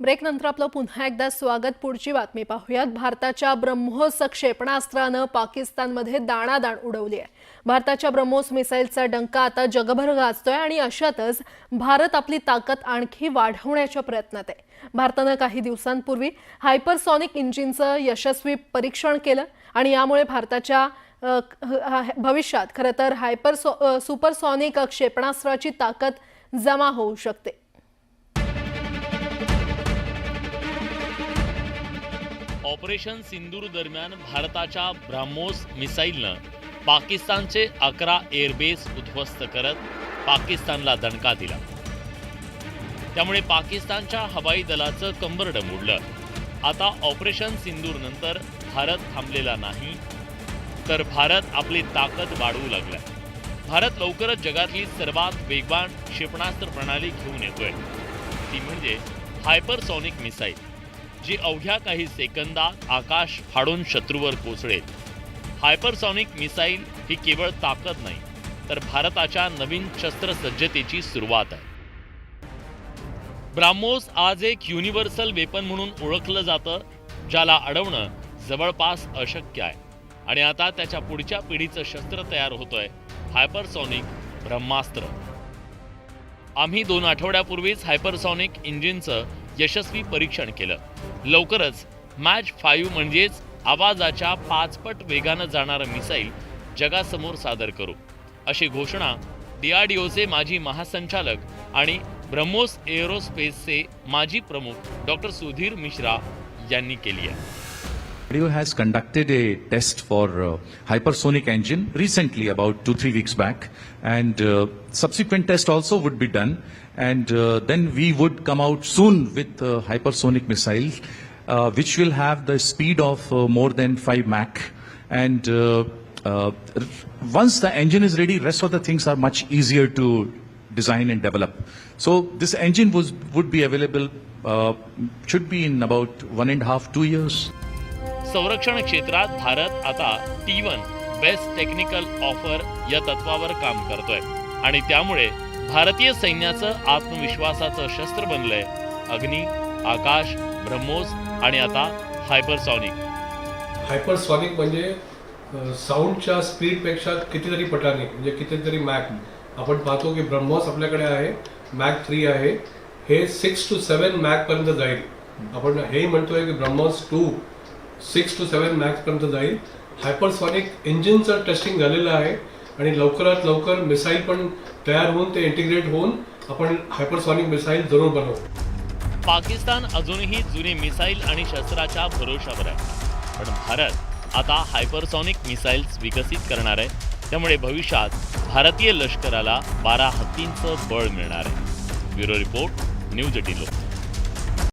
ब्रेकनंतर आपलं पुन्हा एकदा स्वागत। पुढची बातमी पाहूयात। भारताच्या ब्रह्मोस क्षेपणास्त्रानं पाकिस्तानमध्ये दाणादाण उडवली आहे। भारताच्या ब्रह्मोस मिसाईलचा डंका आता जगभर गाजतोय आणि अशातच भारत आपली ताकद आणखी वाढवण्याच्या प्रयत्नात आहे। भारतानं काही दिवसांपूर्वी हायपरसॉनिक इंजिनचं यशस्वी परीक्षण केलं आणि यामुळे भारताच्या भविष्यात खरं तर सुपरसॉनिक क्षेपणास्त्राची ताकद जमा होऊ शकते। ऑपरेशन सिंदूर दरम्यान भारताच्या ब्रह्मोस मिसाईलनं पाकिस्तानचे 11 एअरबेस उद्ध्वस्त करत पाकिस्तानला दणका दिला। त्यामुळे पाकिस्तानच्या हवाई दलाचं कंबरडं मोडलं। आता ऑपरेशन सिंदूर नंतर भारत थांबलेला नाही, तर भारत आपली ताकद वाढवू लागला। भारत लवकरच जगातली सर्वात वेगवान क्षेपणास्त्र प्रणाली घेऊन येतोय, ती म्हणजे हायपरसॉनिक मिसाईल, जी अवघ्या काही सेकंदात आकाश फाडून शत्रूवर कोसळेल। हायपरसॉनिक मिसाईल ही केवळ ताकद नाही, तर भारताच्या नवीन शस्त्रसज्जतेची सुरुवात आहे। ब्रह्मोस आज एक युनिव्हर्सल वेपन म्हणून ओळखलं जातं, ज्याला अडवणं जवळपास अशक्य आहे। आणि आता त्याच्या पुढच्या पिढीचं शस्त्र तयार होतंय, हायपरसॉनिक ब्रह्मास्त्र। आम्ही 2 आठवड्यापूर्वीच हायपरसॉनिक इंजिनचं यशस्वी परीक्षण केलं। लवकरच मॅच 5 म्हणजेच आवाजाच्या 5 पट वेगानं जाणारं मिसाईल जगासमोर सादर करू, अशी घोषणा DRDOचे माजी महासंचालक आणि ब्रह्मोस एरोस्पेसचे माजी प्रमुख डॉक्टर सुधीर मिश्रा यांनी केली आहे। DRDO has conducted a test for hypersonic engine recently, about 2-3 weeks back, and subsequent test also would be done, and then we would come out soon with hypersonic missile, which will have the speed of more than 5 Mach, and once the engine is ready, rest of the things are much easier to design and develop. So this engine would be available, should be in about 1.5-2 years. संरक्षण क्षेत्रात भारत आता T1 best technical offer या तत्वावर काम करतोय आणि त्यामुळे भारतीय सैन्याचं आत्मविश्वासाचं शस्त्र बनलंय अग्नी, आकाश, ब्रह्मोस आणि आता हायपरसॉनिक। हायपरसॉनिक म्हणजे साऊंडच्या स्पीडपेक्षा कितीतरी पटाने, म्हणजे कितीतरी मॅक। आपण पाहतो की ब्रह्मोस आपल्याकडे आहे, मॅक 3 आहे, हे 6 to 7 मॅक पर्यंत जाईल। आपण हे म्हणतोय की ब्रह्मोस 2 6 to 7 मॅक्स पर्यंत जाईल। हायपरसॉनिक इंजिनचं टेस्टिंग झालेलं आहे आणि लवकरात लवकर मिसाईल पण तयार होऊन ते इंटिग्रेट होऊन आपण हायपरसॉनिक मिसाईल जरूर बनवू। पाकिस्तान अजूनही जुने मिसाईल आणि शस्त्राच्या भरोशावर आहे, पण भारत आता हायपरसॉनिक मिसाईल्स विकसित करणार आहे। त्यामुळे भविष्यात भारतीय लष्कराला 12 हत्तींचं बळ मिळणार आहे। ब्युरो रिपोर्ट, न्यूज 18 लोक।